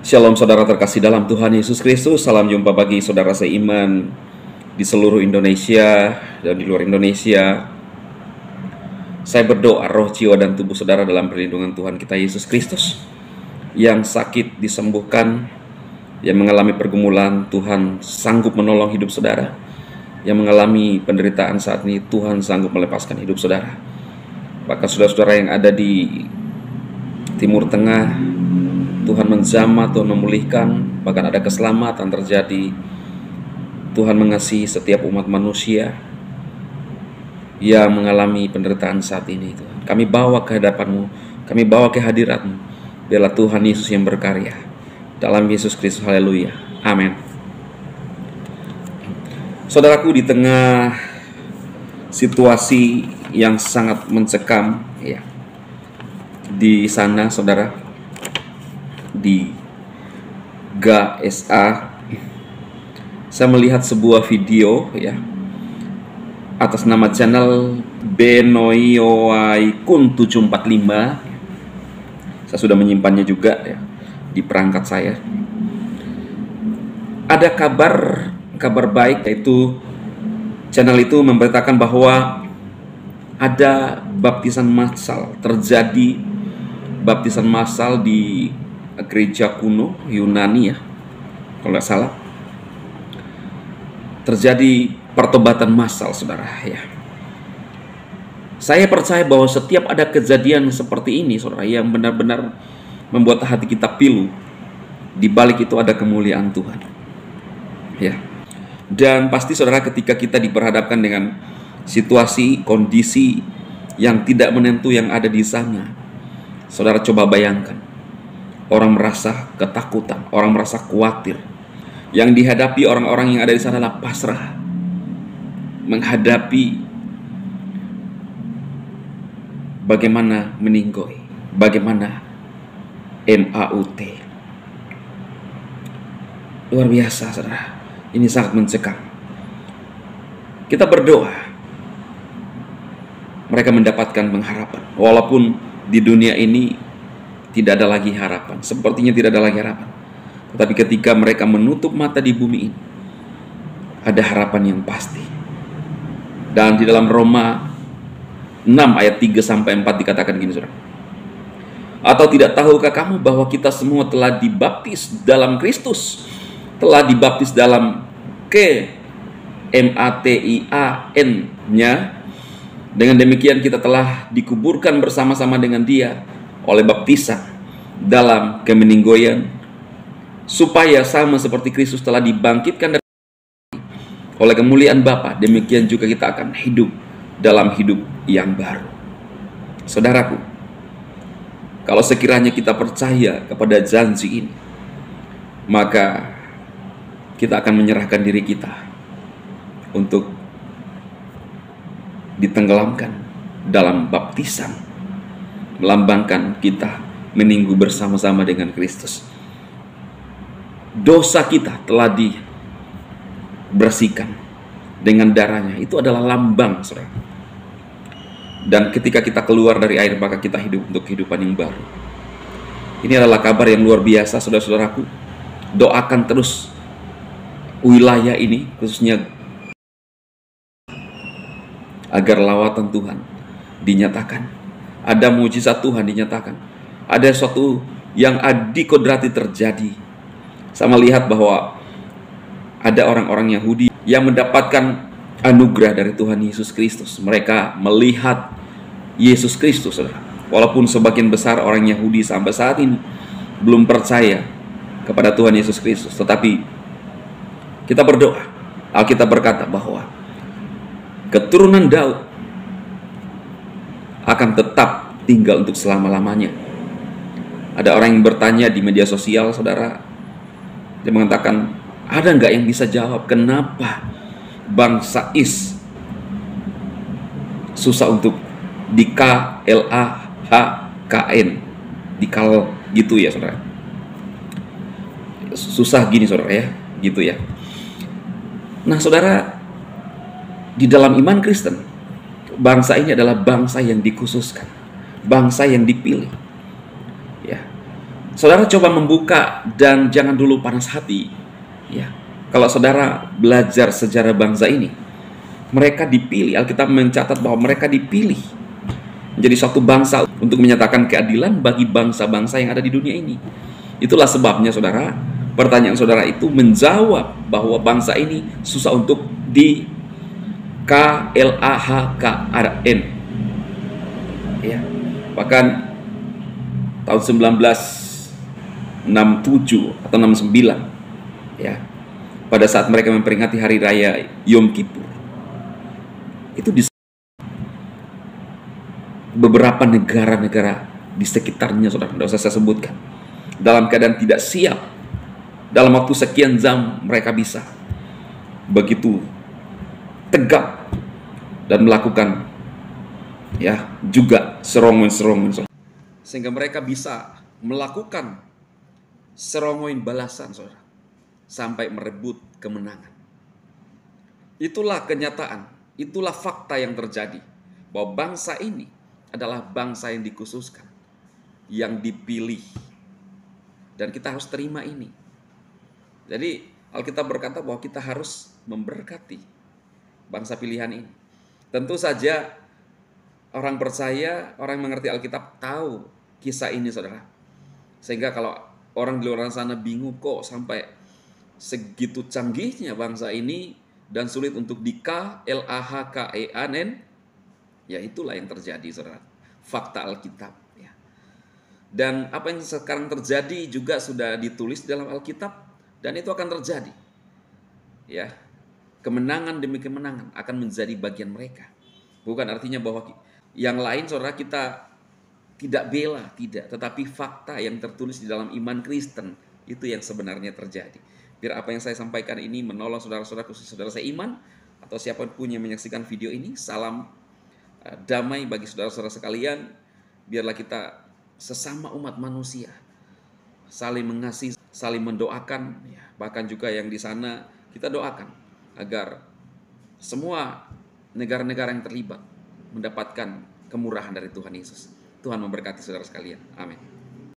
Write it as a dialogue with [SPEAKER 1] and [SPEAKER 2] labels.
[SPEAKER 1] Shalom saudara terkasih dalam Tuhan Yesus Kristus. Salam jumpa bagi saudara seiman di seluruh Indonesia dan di luar Indonesia. Saya berdoa roh, jiwa, dan tubuh saudara dalam perlindungan Tuhan kita Yesus Kristus. Yang sakit disembuhkan, yang mengalami pergumulan Tuhan sanggup menolong hidup saudara. Yang mengalami penderitaan saat ini Tuhan sanggup melepaskan hidup saudara. Bahkan saudara-saudara yang ada di Timur Tengah, Tuhan menjamah, Tuhan memulihkan, bahkan ada keselamatan terjadi. Tuhan mengasihi setiap umat manusia yang mengalami penderitaan saat ini. Tuhan, kami bawa ke hadapan-Mu, kami bawa ke hadirat-Mu. Biarlah Tuhan Yesus yang berkarya. Dalam Yesus Kristus, haleluya, amin. Saudaraku, di tengah situasi yang sangat mencekam ya, di sana saudara, di GSA, saya melihat sebuah video ya atas nama channel Benoyoaikun 745. Saya sudah menyimpannya juga ya di perangkat saya. Ada kabar baik, yaitu channel itu memberitakan bahwa ada baptisan massal, terjadi baptisan massal di gereja kuno Yunani ya, kalau nggak salah. Terjadi pertobatan massal saudara ya. Saya percaya bahwa setiap ada kejadian seperti ini saudara, yang benar-benar membuat hati kita pilu, di balik itu ada kemuliaan Tuhan ya. Dan pasti saudara, ketika kita diperhadapkan dengan situasi, kondisi yang tidak menentu yang ada di sana, saudara coba bayangkan, orang merasa ketakutan, orang merasa khawatir. Yang dihadapi orang-orang yang ada di sana adalah pasrah menghadapi bagaimana meninggoy, bagaimana MAUT. Luar biasa saudara, ini sangat mencekam. Kita berdoa mereka mendapatkan pengharapan, walaupun di dunia ini tidak ada lagi harapan, sepertinya tidak ada lagi harapan. Tetapi ketika mereka menutup mata di bumi ini, ada harapan yang pasti. Dan di dalam Roma 6 ayat 3-4 dikatakan gini saudara. Atau tidak tahukah kamu bahwa kita semua telah dibaptis dalam Kristus, telah dibaptis dalam KMATIAN-nya. Dengan demikian kita telah dikuburkan bersama-sama dengan Dia oleh baptisan dalam kemeninggoyan, supaya sama seperti Kristus telah dibangkitkan oleh kemuliaan Bapa, demikian juga kita akan hidup dalam hidup yang baru. Saudaraku, kalau sekiranya kita percaya kepada janji ini, maka kita akan menyerahkan diri kita untuk ditenggelamkan dalam baptisan, melambangkan kita meninggu bersama-sama dengan Kristus. Dosa kita telah dibersihkan dengan darahnya. Itu adalah lambang saudara. Dan ketika kita keluar dari air, maka kita hidup untuk kehidupan yang baru. Ini adalah kabar yang luar biasa saudara-saudaraku. Doakan terus wilayah ini, khususnya agar lawatan Tuhan dinyatakan, ada mujizat Tuhan dinyatakan, ada sesuatu yang adikodrati terjadi. Saya melihat bahwa ada orang-orang Yahudi yang mendapatkan anugerah dari Tuhan Yesus Kristus. Mereka melihat Yesus Kristus saudara. Walaupun sebagian besar orang Yahudi sampai saat ini belum percaya kepada Tuhan Yesus Kristus, tetapi kita berdoa, Alkitab berkata bahwa keturunan Daud akan tetap tinggal untuk selama-lamanya. Ada orang yang bertanya di media sosial saudara, dia mengatakan, ada nggak yang bisa jawab kenapa bangsa Is susah untuk dikalahkan, dikal gitu ya saudara. Susah gini saudara ya, gitu ya. Nah saudara, di dalam iman Kristen, bangsa ini adalah bangsa yang dikhususkan, bangsa yang dipilih. Ya, Saudara coba membuka dan jangan dulu panas hati. Ya, kalau saudara belajar sejarah bangsa ini, mereka dipilih. Alkitab mencatat bahwa mereka dipilih menjadi suatu bangsa untuk menyatakan keadilan bagi bangsa-bangsa yang ada di dunia ini. Itulah sebabnya saudara, pertanyaan saudara itu menjawab bahwa bangsa ini susah untuk di KLAHKRN. Ya, bahkan tahun 1967 atau 69, ya, pada saat mereka memperingati hari raya Yom Kippur, itu di beberapa negara-negara di sekitarnya, saudara, tidak usah saya sebutkan, dalam keadaan tidak siap. Dalam waktu sekian jam mereka bisa begitu tegap dan melakukan, ya, juga serongan-serongan, sehingga mereka bisa melakukan serongoin balasan, saudara, sampai merebut kemenangan. Itulah kenyataan, itulah fakta yang terjadi, bahwa bangsa ini adalah bangsa yang dikhususkan, yang dipilih, dan kita harus terima ini. Jadi Alkitab berkata bahwa kita harus memberkati bangsa pilihan ini. Tentu saja orang percaya, orang yang mengerti Alkitab tahu kisah ini, saudara. Sehingga kalau orang di luar sana bingung kok sampai segitu canggihnya bangsa ini dan sulit untuk di-KLAHKEAN, ya itulah yang terjadi, saudara. Fakta Alkitab. Ya. Dan apa yang sekarang terjadi juga sudah ditulis dalam Alkitab, dan itu akan terjadi. Ya, kemenangan demi kemenangan akan menjadi bagian mereka. Bukan artinya bahwa yang lain, saudara, kita tidak bela, tidak. Tetapi fakta yang tertulis di dalam iman Kristen, itu yang sebenarnya terjadi. Biar apa yang saya sampaikan ini menolong saudara-saudara, khusus saudara saya iman, atau siapapun yang menyaksikan video ini. Salam damai bagi saudara-saudara sekalian. Biarlah kita sesama umat manusia saling mengasihi, saling mendoakan, ya, bahkan juga yang di sana kita doakan agar semua negara-negara yang terlibat mendapatkan kemurahan dari Tuhan Yesus. Tuhan memberkati saudara sekalian. Amin.